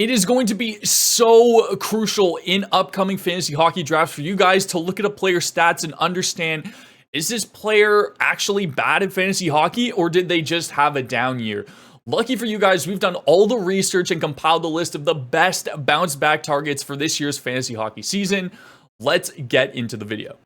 It is going to be so crucial in upcoming fantasy hockey drafts for you guys to look at a player's stats and understand, is this player actually bad at fantasy hockey, or did they just have a down year? Lucky for you guys, we've done all the research and compiled the list of the best bounce back targets for this year's fantasy hockey season. Let's get into the video.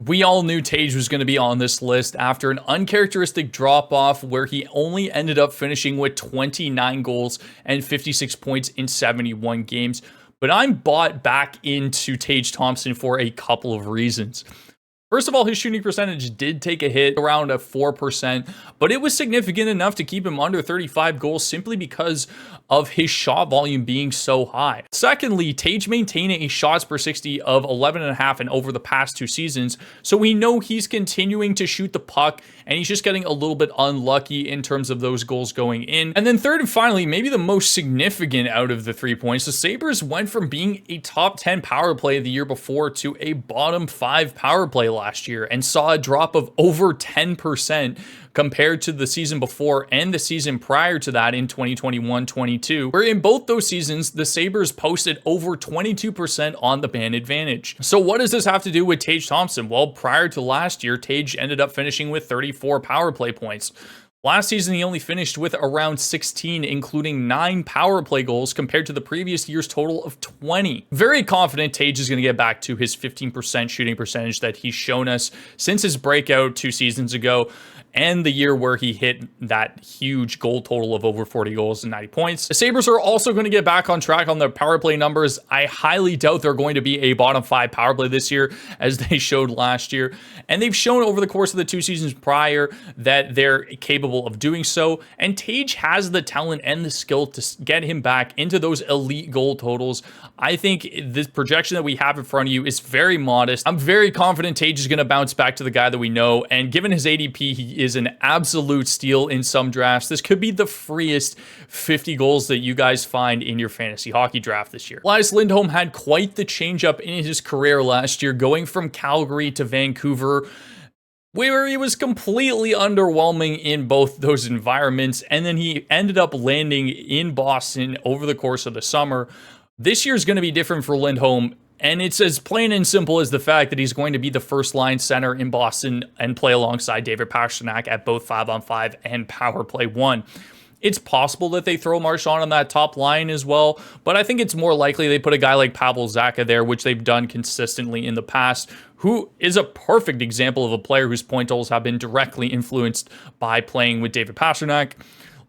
We all knew Tage was going to be on this list after an uncharacteristic drop-off where he only ended up finishing with 29 goals and 56 points in 71 games. But I'm bought back into Tage Thompson for a couple of reasons. First of all, his shooting percentage did take a hit around 4%, but it was significant enough to keep him under 35 goals simply because of his shot volume being so high. Secondly, Tage maintained a shots per 60 of 11.5 and over the past 2 seasons, so we know he's continuing to shoot the puck, and he's just getting a little bit unlucky in terms of those goals going in. And then third and finally, maybe the most significant out of the 3 points, the Sabres went from being a top 10 power play the year before to a bottom 5 power play last year, and saw a drop of over 10% compared to the season before and the season prior to that in 2021-22, where in both those seasons, the Sabres posted over 22% on the man advantage. So what does this have to do with Tage Thompson? Well, prior to last year, Tage ended up finishing with 34 power play points. Last season, he only finished with around 16, including 9 power play goals compared to the previous year's total of 20. Very confident Tage is going to get back to his 15% shooting percentage that he's shown us since his breakout 2 seasons ago, and the year where he hit that huge goal total of over 40 goals and 90 points. The Sabres are also going to get back on track on their power play numbers. I highly doubt they're going to be a bottom 5 power play this year, as they showed last year. And they've shown over the course of the 2 seasons prior that they're capable of doing so. And Tage has the talent and the skill to get him back into those elite goal totals. I think this projection that we have in front of you is very modest. I'm very confident Tage is going to bounce back to the guy that we know. And given his ADP, he is an absolute steal in some drafts. This could be the freest 50 goals that you guys find in your fantasy hockey draft this year. Elias Lindholm had quite the change up in his career last year, going from Calgary to Vancouver, where he was completely underwhelming in both those environments, and then he ended up landing in Boston over the course of the summer. This year is going to be different for Lindholm, and it's as plain and simple as the fact that he's going to be the first line center in Boston and play alongside David Pastrnak at both 5-on-5 and power play 1. It's possible that they throw Markstrom on that top line as well, but I think it's more likely they put a guy like Pavel Zacha there, which they've done consistently in the past, who is a perfect example of a player whose point totals have been directly influenced by playing with David Pastrnak.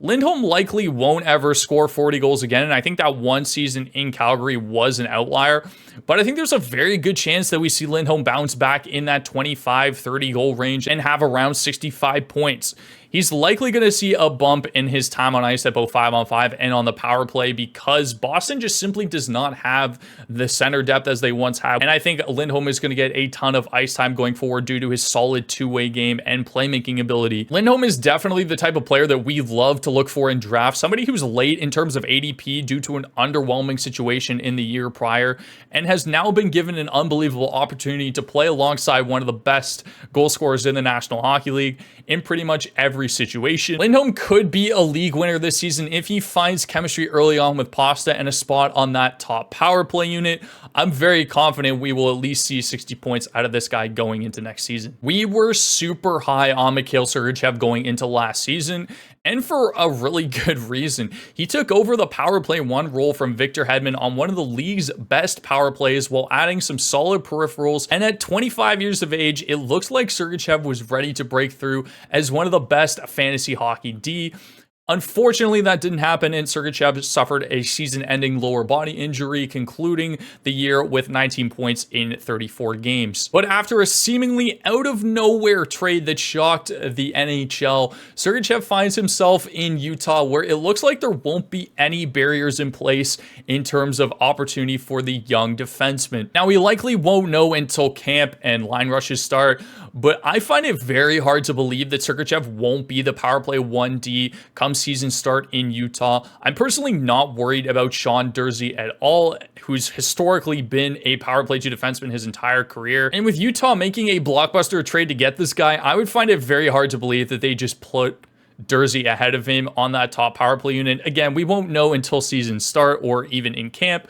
Lindholm likely won't ever score 40 goals again, and I think that 1 season in Calgary was an outlier, but I think there's a very good chance that we see Lindholm bounce back in that 25-30 goal range and have around 65 points. He's likely going to see a bump in his time on ice at both 5-on-5 and on the power play because Boston just simply does not have the center depth as they once had. And I think Lindholm is going to get a ton of ice time going forward due to his solid 2-way game and playmaking ability. Lindholm is definitely the type of player that we love to look for in drafts. Somebody who's late in terms of ADP due to an underwhelming situation in the year prior and has now been given an unbelievable opportunity to play alongside one of the best goal scorers in the National Hockey League in pretty much every situation. Lindholm could be a league winner this season if he finds chemistry early on with Pasta and a spot on that top power play unit. I'm very confident we will at least see 60 points out of this guy going into next season. We were super high on Mikhail Sergachev going into last season, and for a really good reason. He took over the power play 1 role from Victor Hedman on one of the league's best power plays while adding some solid peripherals, and at 25 years of age, it looks like Sergachev was ready to break through as one of the best fantasy hockey D. Unfortunately, that didn't happen, and Sergachev suffered a season-ending lower body injury, concluding the year with 19 points in 34 games. But after a seemingly out-of-nowhere trade that shocked the NHL, Sergachev finds himself in Utah, where it looks like there won't be any barriers in place in terms of opportunity for the young defenseman. Now, we likely won't know until camp and line rushes start, but I find it very hard to believe that Sergachev won't be the power play 1D come season start in Utah. I'm personally not worried about Sean Durzi at all, who's historically been a power play 2 defenseman his entire career. And with Utah making a blockbuster trade to get this guy, I would find it very hard to believe that they just put Durzi ahead of him on that top power play unit. Again, we won't know until season start or even in camp,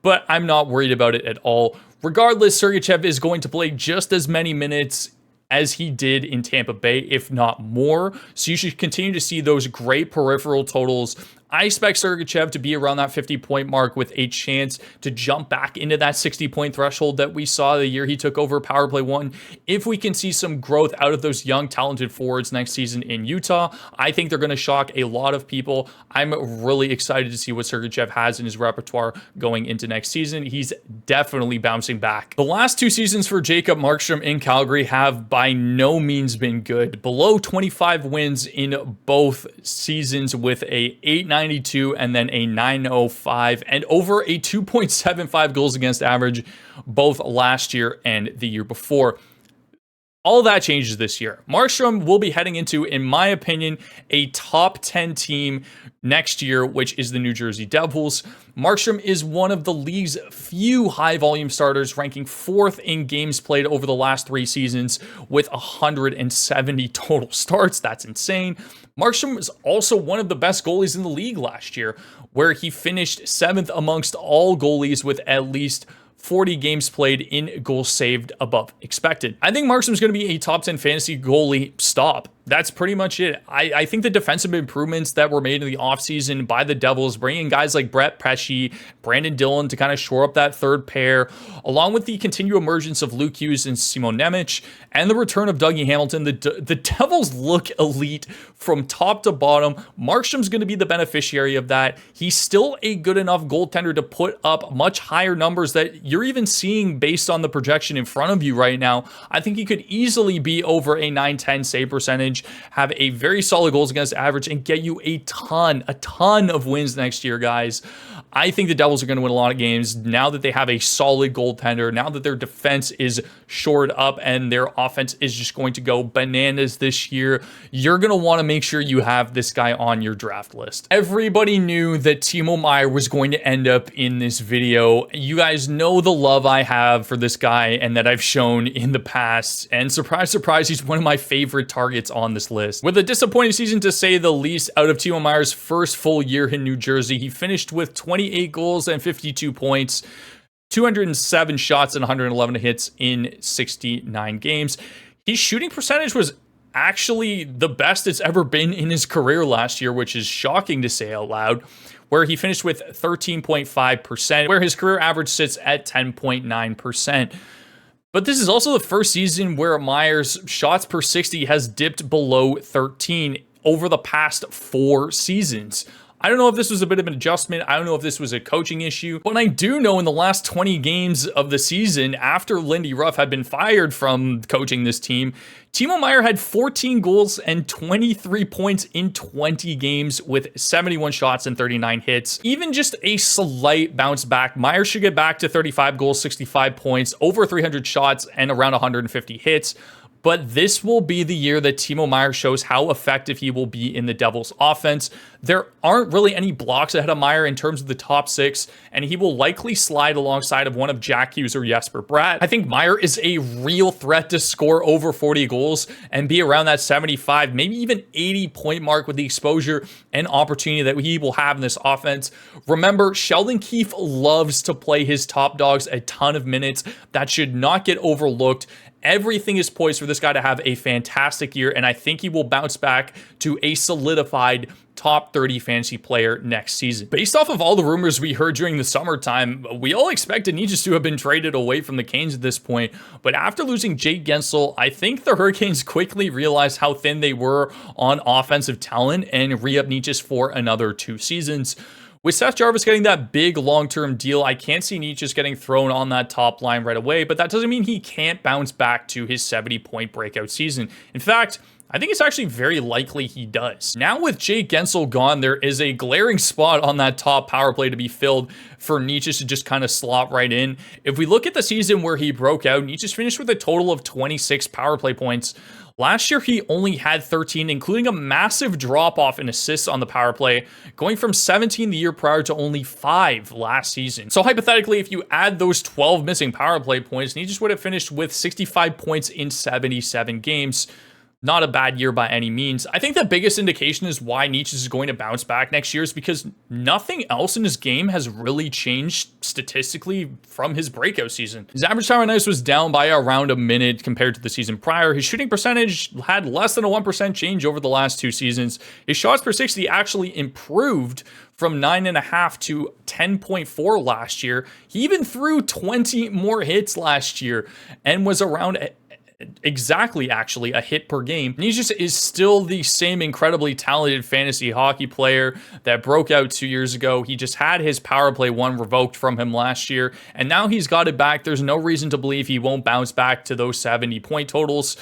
but I'm not worried about it at all. Regardless, Sergachev is going to play just as many minutes as he did in Tampa Bay, if not more. So you should continue to see those great peripheral totals. I expect Sergachev to be around that 50-point mark with a chance to jump back into that 60-point threshold that we saw the year he took over Power Play 1. If we can see some growth out of those young, talented forwards next season in Utah, I think they're going to shock a lot of people. I'm really excited to see what Sergachev has in his repertoire going into next season. He's definitely bouncing back. The last 2 seasons for Jacob Markstrom in Calgary have by no means been good. Below 25 wins in both seasons with a 8.92 and then a 9.05 and over a 2.75 goals against average both last year and the year before. All that changes this year. Markstrom will be heading into, in my opinion, a top 10 team next year, which is the New Jersey Devils. Markstrom is one of the league's few high-volume starters, ranking 4th in games played over the last 3 seasons with 170 total starts. That's insane. Markstrom was also one of the best goalies in the league last year, where he finished 7th amongst all goalies with at least 40 games played in goals saved above expected. I think Markstrom's going to be a top 10 fantasy goalie stop. That's pretty much it. I think the defensive improvements that were made in the offseason by the Devils, bringing guys like Brett Pesce, Brandon Dillon to kind of shore up that third pair, along with the continued emergence of Luke Hughes and Simon Nemec, and the return of Dougie Hamilton, the Devils look elite from top to bottom. Markstrom's going to be the beneficiary of that. He's still a good enough goaltender to put up much higher numbers that you're even seeing based on the projection in front of you right now. I think he could easily be over a 910 save percentage, have a very solid goals against average, and get you a ton of wins next year, guys. I think the Devils are going to win a lot of games now that they have a solid goaltender, now that their defense is shored up and their offense is just going to go bananas this year. You're going to want to make sure you have this guy on your draft list. Everybody knew that Timo Meier was going to end up in this video. You guys know the love I have for this guy and that I've shown in the past. And surprise, surprise, he's one of my favorite targets on this list. With a disappointing season to say the least out of Timo Meier's first full year in New Jersey, he finished with 28 goals and 52 points, 207 shots and 111 hits in 69 games. His shooting percentage was actually the best it's ever been in his career last year, which is shocking to say out loud, where he finished with 13.5%, where his career average sits at 10.9%. But this is also the first season where Meier's shots per 60 has dipped below 13 over the past 4 seasons. I don't know if this was a bit of an adjustment. I don't know if this was a coaching issue. But I do know in the last 20 games of the season, after Lindy Ruff had been fired from coaching this team, Timo Meier had 14 goals and 23 points in 20 games with 71 shots and 39 hits. Even just a slight bounce back, Meier should get back to 35 goals, 65 points, over 300 shots, and around 150 hits. But this will be the year that Timo Meier shows how effective he will be in the Devils offense. There aren't really any blocks ahead of Meier in terms of the top 6, and he will likely slide alongside of one of Jack Hughes or Jesper Bratt. I think Meier is a real threat to score over 40 goals and be around that 75, maybe even 80 point mark with the exposure and opportunity that he will have in this offense. Remember, Sheldon Keefe loves to play his top dogs a ton of minutes. That should not get overlooked. Everything is poised for this guy to have a fantastic year, and I think he will bounce back to a solidified top 30 fantasy player next season. Based off of all the rumors we heard during the summertime, we all expected Necas to have been traded away from the Canes at this point, but after losing Jake Gensel, I think the Hurricanes quickly realized how thin they were on offensive talent and re-up Necas for another 2 seasons. With Seth Jarvis getting that big long-term deal, I can't see Necas getting thrown on that top line right away, but that doesn't mean he can't bounce back to his 70-point breakout season. In fact, I think it's actually very likely he does. Now with Jake Gensel gone, there is a glaring spot on that top power play to be filled for Necas to just kind of slot right in. If we look at the season where he broke out, Necas finished with a total of 26 power play points. Last year, he only had 13, including a massive drop-off in assists on the power play, going from 17 the year prior to only 5 last season. So hypothetically, if you add those 12 missing power play points, Necas would have finished with 65 points in 77 games. Not a bad year by any means. I think the biggest indication is why Necas is going to bounce back next year is because nothing else in his game has really changed statistically from his breakout season. His average time on ice was down by around a minute compared to the season prior. His shooting percentage had less than a 1% change over the last 2 seasons. His shots per 60 actually improved from 9.5 to 10.4 last year. He even threw 20 more hits last year and was around exactly actually a hit per game. Necas is still the same incredibly talented fantasy hockey player that broke out 2 years ago. He just had his power play 1 revoked from him last year, and now he's got it back. There's no reason to believe he won't bounce back to those 70 point totals.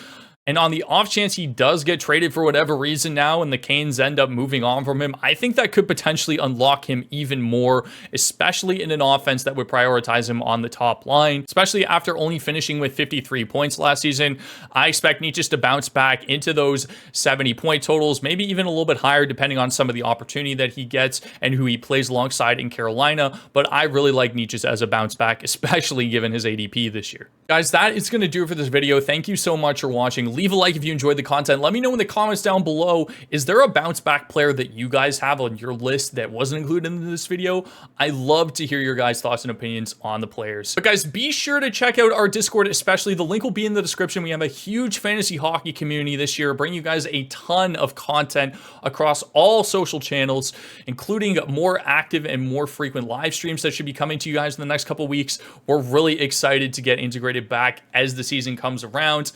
And on the off chance he does get traded for whatever reason now and the Canes end up moving on from him, I think that could potentially unlock him even more, especially in an offense that would prioritize him on the top line, especially after only finishing with 53 points last season. I expect Necas to bounce back into those 70 point totals, maybe even a little bit higher depending on some of the opportunity that he gets and who he plays alongside in Carolina. But I really like Necas as a bounce back, especially given his ADP this year. Guys, that is going to do it for this video. Thank you so much for watching. Leave a like if you enjoyed the content. Let me know in the comments down below, is there a bounce back player that you guys have on your list that wasn't included in this video? I love to hear your guys' thoughts and opinions on the players. But guys, be sure to check out our Discord, especially. The link will be in the description. We have a huge fantasy hockey community this year, bringing you guys a ton of content across all social channels, including more active and more frequent live streams that should be coming to you guys in the next couple weeks. We're really excited to get integrated back as the season comes around.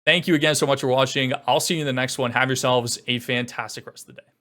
Thank you again so much for watching. I'll see you in the next one. Have yourselves a fantastic rest of the day.